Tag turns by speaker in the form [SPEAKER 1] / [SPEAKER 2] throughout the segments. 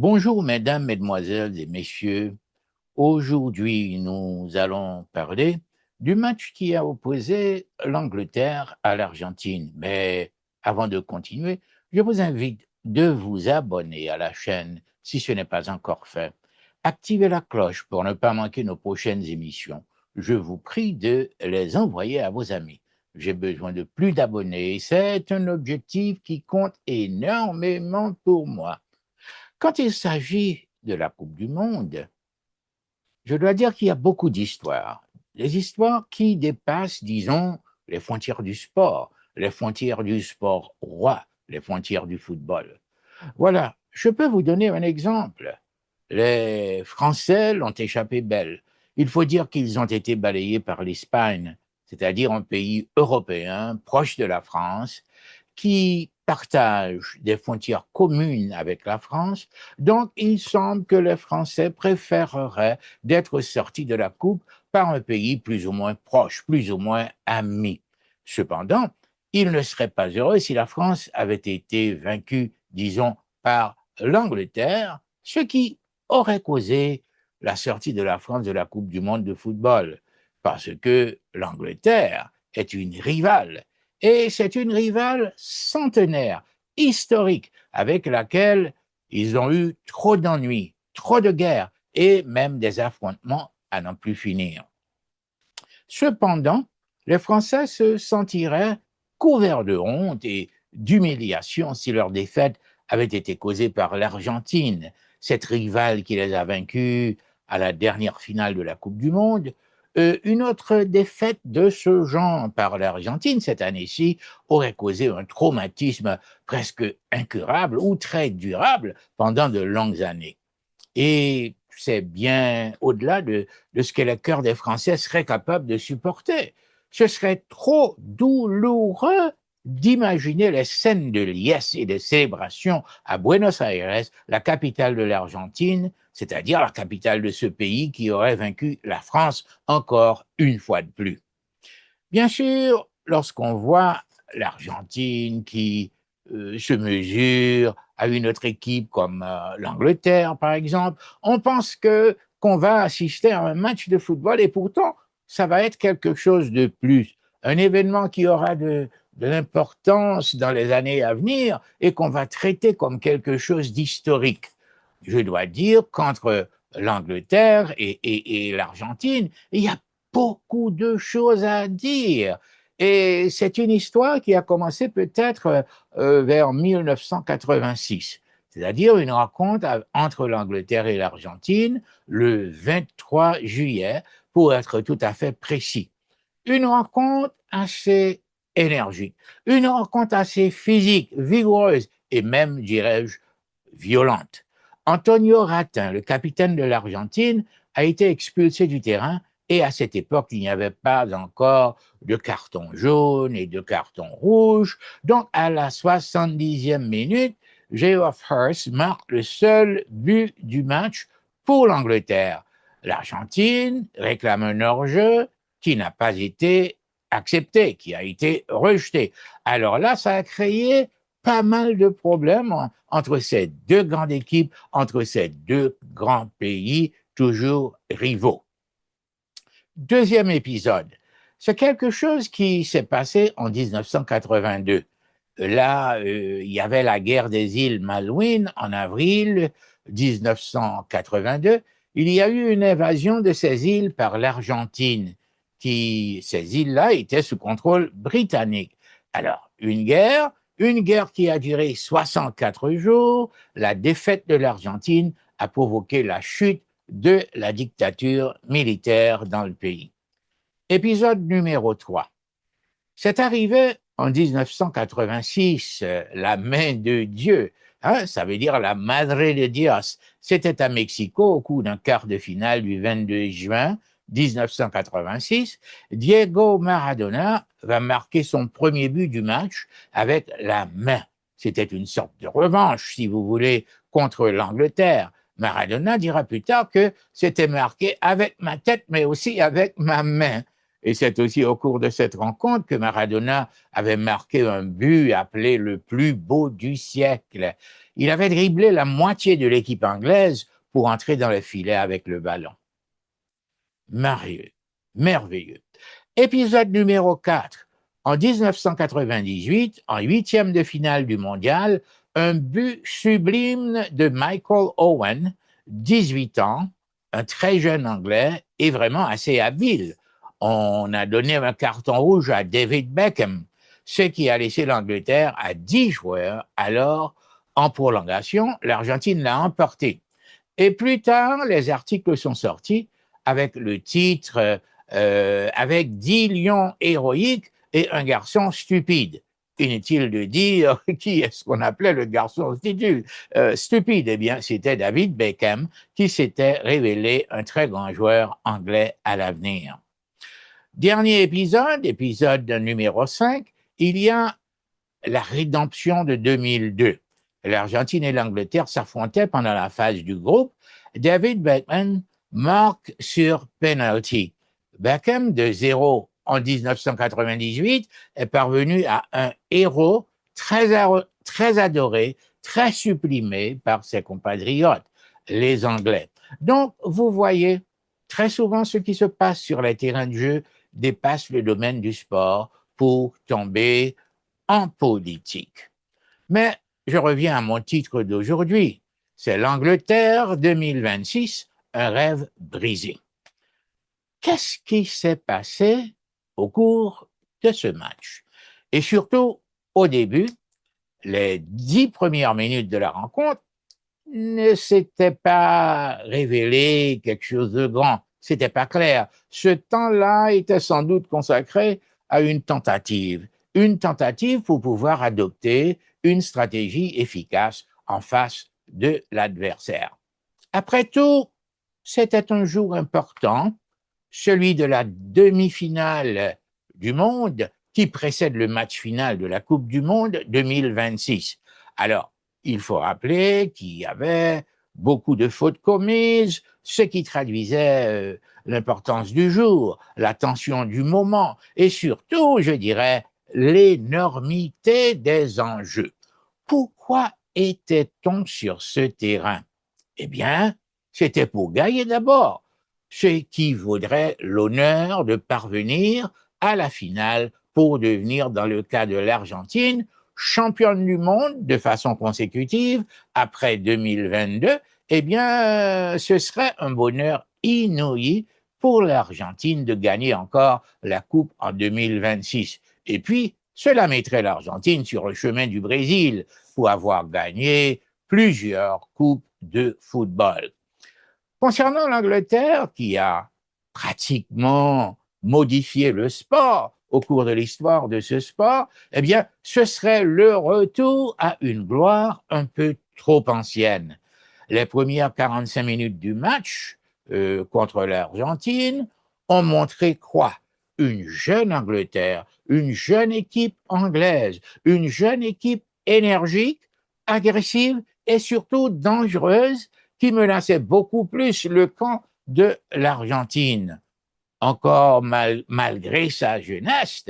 [SPEAKER 1] Bonjour, mesdames, mesdemoiselles et messieurs. Aujourd'hui, nous allons parler du match qui a opposé l'Angleterre à l'Argentine. Mais avant de continuer, je vous invite de vous abonner à la chaîne si ce n'est pas encore fait. Activez la cloche pour ne pas manquer nos prochaines émissions. Je vous prie de les envoyer à vos amis. J'ai besoin de plus d'abonnés. C'est un objectif qui compte énormément pour moi. Quand il s'agit de la Coupe du Monde, je dois dire qu'il y a beaucoup d'histoires. Des histoires qui dépassent, disons, les frontières du sport roi, les frontières du football. Voilà, je peux vous donner un exemple. Les Français l'ont échappé belle. Il faut dire qu'ils ont été balayés par l'Espagne, c'est-à-dire un pays européen proche de la France, qui partage des frontières communes avec la France. Donc, il semble que les Français préféreraient d'être sortis de la Coupe par un pays plus ou moins proche, plus ou moins ami. Cependant, ils ne seraient pas heureux si la France avait été vaincue, disons, par l'Angleterre, ce qui aurait causé la sortie de la France de la Coupe du monde de football, parce que l'Angleterre est une rivale, et c'est une rivale centenaire, historique, avec laquelle ils ont eu trop d'ennuis, trop de guerres, et même des affrontements à n'en plus finir. Cependant, les Français se sentiraient couverts de honte et d'humiliation si leur défaite avait été causée par l'Argentine, cette rivale qui les a vaincus à la dernière finale de la Coupe du Monde. Une autre défaite de ce genre par l'Argentine cette année-ci aurait causé un traumatisme presque incurable ou très durable pendant de longues années. Et c'est bien au-delà de ce que le cœur des Français serait capable de supporter. Ce serait trop douloureux d'imaginer les scènes de liesse et de célébration à Buenos Aires, la capitale de l'Argentine, c'est-à-dire la capitale de ce pays qui aurait vaincu la France encore une fois de plus. Bien sûr, lorsqu'on voit l'Argentine qui se mesure à une autre équipe comme l'Angleterre, par exemple, on pense que qu'on va assister à un match de football et pourtant, ça va être quelque chose de plus, un événement qui aura de l'importance dans les années à venir et qu'on va traiter comme quelque chose d'historique. Je dois dire qu'entre l'Angleterre et l'Argentine, il y a beaucoup de choses à dire. Et c'est une histoire qui a commencé peut-être vers 1986, c'est-à-dire une rencontre entre l'Angleterre et l'Argentine le 23 juillet, pour être tout à fait précis. Une rencontre assez énergique, une rencontre assez physique, vigoureuse et même, dirais-je, violente. Antonio Ratin, le capitaine de l'Argentine, a été expulsé du terrain et à cette époque, il n'y avait pas encore de carton jaune et de carton rouge. Donc, à la 70e minute, Geoff Hurst marque le seul but du match pour l'Angleterre. L'Argentine réclame un hors-jeu qui n'a pas été accepté, qui a été rejeté. Alors là, ça a créé pas mal de problèmes entre ces deux grandes équipes, entre ces deux grands pays, toujours rivaux. Deuxième épisode, c'est quelque chose qui s'est passé en 1982. Là, il y avait la guerre des îles Malouines en avril 1982. Il y a eu une invasion de ces îles par l'Argentine, ces îles-là étaient sous contrôle britannique. Alors, une guerre qui a duré 64 jours. La défaite de l'Argentine a provoqué la chute de la dictature militaire dans le pays. Épisode numéro 3. C'est arrivé en 1986, la main de Dieu, hein, ça veut dire la Madre de Dios. C'était à Mexico au cours d'un quart de finale du 22 juin 1986. Diego Maradona va marquer son premier but du match avec la main. C'était une sorte de revanche, si vous voulez, contre l'Angleterre. Maradona dira plus tard que c'était marqué avec ma tête, mais aussi avec ma main. Et c'est aussi au cours de cette rencontre que Maradona avait marqué un but appelé le plus beau du siècle. Il avait dribblé la moitié de l'équipe anglaise pour entrer dans le filet avec le ballon. Merveilleux. Épisode numéro 4. En 1998, en huitième de finale du mondial, un but sublime de Michael Owen, 18 ans, un très jeune Anglais et vraiment assez habile. On a donné un carton rouge à David Beckham, ce qui a laissé l'Angleterre à 10 joueurs. Alors, en prolongation, l'Argentine l'a emporté. Et plus tard, les articles sont sortis avec le titre avec 10 lions héroïques et un garçon stupide. Inutile de dire qui est-ce qu'on appelait le garçon stupide. Eh bien, c'était David Beckham qui s'était révélé un très grand joueur anglais à l'avenir. Dernier épisode numéro 5, il y a la rédemption de 2002. L'Argentine et l'Angleterre s'affrontaient pendant la phase du groupe. David Beckham marque sur penalty. Beckham, de 0 en 1998, est parvenu à un héros très adoré, très supprimé par ses compatriotes, les Anglais. Donc, vous voyez, très souvent, ce qui se passe sur les terrains de jeu dépasse le domaine du sport pour tomber en politique. Mais je reviens à mon titre d'aujourd'hui. C'est l'Angleterre 2026, un rêve brisé. Qu'est-ce qui s'est passé au cours de ce match? Et surtout, au début, les 10 premières minutes de la rencontre ne s'était pas révélé quelque chose de grand. C'était pas clair. Ce temps-là était sans doute consacré à une tentative pour pouvoir adopter une stratégie efficace en face de l'adversaire. Après tout, c'était un jour important, celui de la demi-finale du monde qui précède le match final de la Coupe du Monde 2026. Alors, il faut rappeler qu'il y avait beaucoup de fautes commises, ce qui traduisait l'importance du jour, la tension du moment et surtout, je dirais, l'énormité des enjeux. Pourquoi était-on sur ce terrain? Eh bien, c'était pour gagner d'abord, ce qui vaudrait l'honneur de parvenir à la finale pour devenir, dans le cas de l'Argentine, championne du monde de façon consécutive après 2022. Eh bien, ce serait un bonheur inouï pour l'Argentine de gagner encore la Coupe en 2026. Et puis, cela mettrait l'Argentine sur le chemin du Brésil pour avoir gagné plusieurs coupes de football. Concernant l'Angleterre, qui a pratiquement modifié le sport au cours de l'histoire de ce sport, eh bien, ce serait le retour à une gloire un peu trop ancienne. Les premières 45 minutes du match contre l'Argentine ont montré quoi? Une jeune Angleterre, une jeune équipe anglaise, une jeune équipe énergique, agressive et surtout dangereuse qui menaçait beaucoup plus le camp de l'Argentine. Encore malgré sa jeunesse,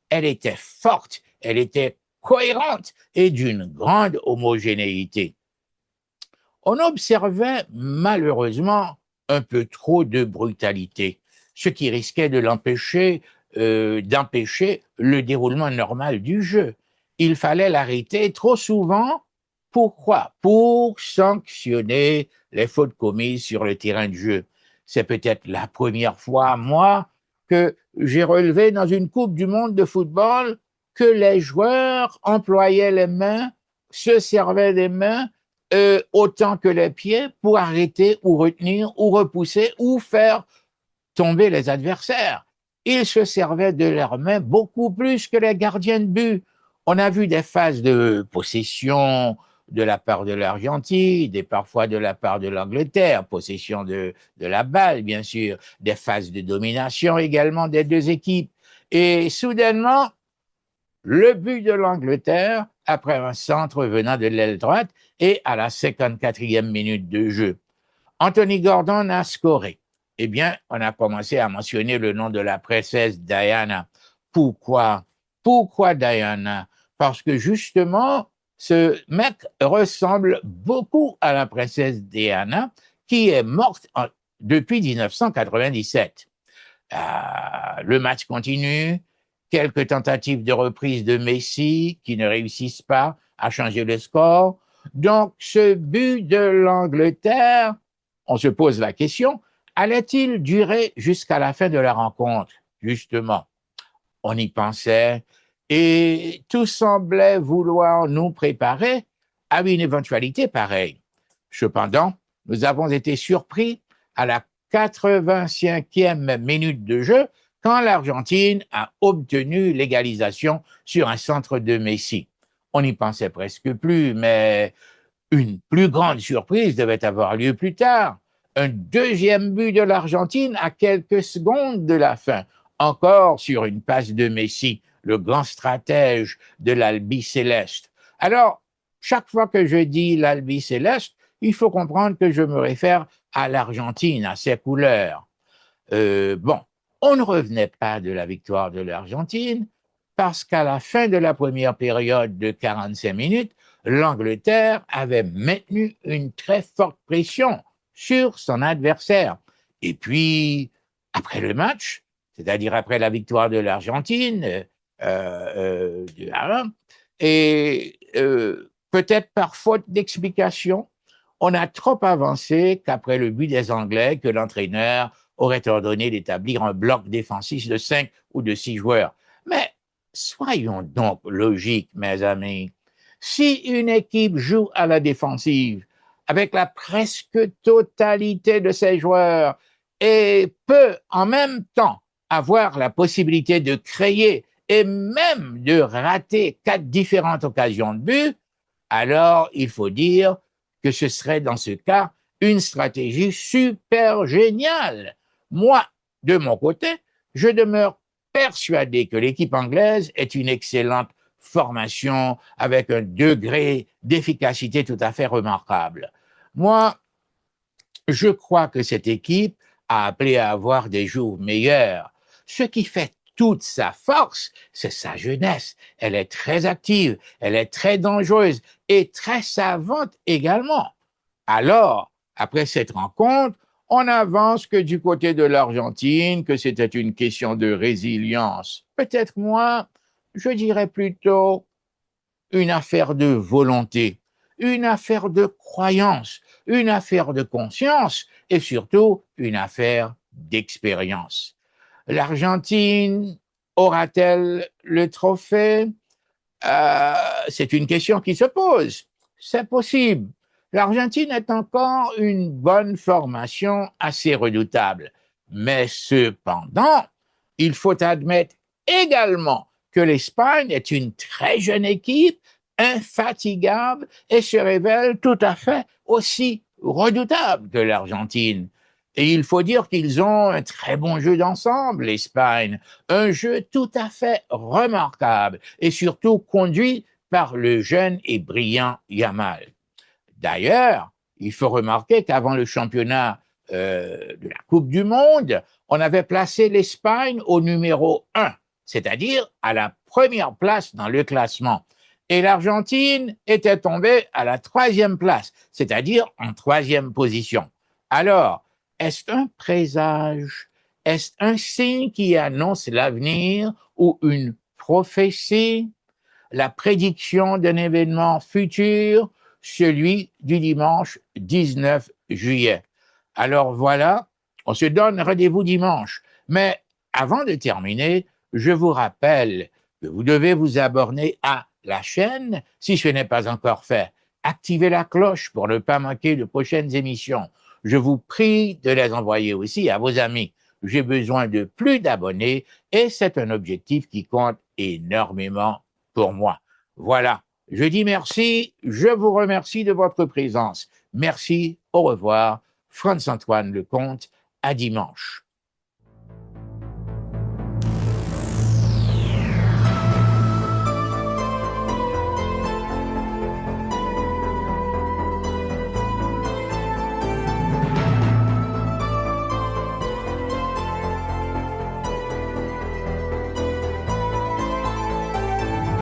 [SPEAKER 1] elle était forte, elle était cohérente et d'une grande homogénéité. On observait malheureusement un peu trop de brutalité, ce qui risquait de d'empêcher le déroulement normal du jeu. Il fallait l'arrêter trop souvent. Pourquoi? Pour sanctionner les fautes commises sur le terrain de jeu. C'est peut-être la première fois, moi, que j'ai relevé dans une Coupe du monde de football que les joueurs employaient les mains, se servaient des mains autant que les pieds pour arrêter ou retenir ou repousser ou faire tomber les adversaires. Ils se servaient de leurs mains beaucoup plus que les gardiens de but. On a vu des phases de possession de la part de l'Argentine, et parfois de la part de l'Angleterre, possession de la balle, bien sûr, des phases de domination également des deux équipes. Et soudainement, le but de l'Angleterre après un centre venant de l'aile droite et à la 54e minute de jeu. Anthony Gordon a scoré. eh bien, on a commencé à mentionner le nom de la princesse Diana. Pourquoi? Pourquoi Diana? Parce que justement, ce mec ressemble beaucoup à la princesse Diana, qui est morte depuis 1997. Le match continue, quelques tentatives de reprise de Messi qui ne réussissent pas à changer le score. Donc, ce but de l'Angleterre, on se pose la question, allait-il durer jusqu'à la fin de la rencontre? Justement, on y pensait et tout semblait vouloir nous préparer à une éventualité pareille. Cependant, nous avons été surpris à la 85e minute de jeu quand l'Argentine a obtenu l'égalisation sur un centre de Messi. On n'y pensait presque plus, mais une plus grande surprise devait avoir lieu plus tard. Un deuxième but de l'Argentine à quelques secondes de la fin, encore sur une passe de Messi, le grand stratège de l'Albi Céleste. Alors, chaque fois que je dis l'Albi Céleste, il faut comprendre que je me réfère à l'Argentine, à ses couleurs. Bon, on ne revenait pas de la victoire de l'Argentine parce qu'à la fin de la première période de 45 minutes, l'Angleterre avait maintenu une très forte pression sur son adversaire. Et puis, après le match, c'est-à-dire après la victoire de l'Argentine, de 1, et peut-être par faute d'explication, on a trop avancé qu'après le but des Anglais, que l'entraîneur aurait ordonné d'établir un bloc défensif de 5 ou de 6 joueurs. Mais soyons donc logiques, mes amis. Si une équipe joue à la défensive avec la presque totalité de ses joueurs et peut en même temps avoir la possibilité de créer et même de rater 4 différentes occasions de but, alors il faut dire que ce serait dans ce cas une stratégie super géniale. Moi, de mon côté, je demeure persuadé que l'équipe anglaise est une excellente formation avec un degré d'efficacité tout à fait remarquable. Moi, je crois que cette équipe a appelé à avoir des jours meilleurs. Ce qui fait toute sa force, c'est sa jeunesse. Elle est très active, elle est très dangereuse et très savante également. Alors, après cette rencontre, on avance que du côté de l'Argentine, que c'était une question de résilience. Peut-être moi, je dirais plutôt une affaire de volonté, une affaire de croyance, une affaire de conscience et surtout une affaire d'expérience. L'Argentine aura-t-elle le trophée? C'est une question qui se pose. C'est possible. L'Argentine est encore une bonne formation assez redoutable. Mais cependant, il faut admettre également que l'Espagne est une très jeune équipe, infatigable et se révèle tout à fait aussi redoutable que l'Argentine. Et il faut dire qu'ils ont un très bon jeu d'ensemble, l'Espagne, un jeu tout à fait remarquable et surtout conduit par le jeune et brillant Yamal. D'ailleurs, il faut remarquer qu'avant le championnat de la Coupe du Monde, on avait placé l'Espagne au numéro 1, c'est-à-dire à la première place dans le classement. Et l'Argentine était tombée à la 3e place, c'est-à-dire en 3e position. Alors, est-ce un présage? Est-ce un signe qui annonce l'avenir ou une prophétie? La prédiction d'un événement futur, celui du dimanche 19 juillet. Alors voilà, on se donne rendez-vous dimanche. Mais avant de terminer, je vous rappelle que vous devez vous abonner à la chaîne si ce n'est pas encore fait. Activez la cloche pour ne pas manquer de prochaines émissions. Je vous prie de les envoyer aussi à vos amis. J'ai besoin de plus d'abonnés et c'est un objectif qui compte énormément pour moi. Voilà, je dis merci, je vous remercie de votre présence. Merci, au revoir. Franz-Antoine Lecomte, à dimanche.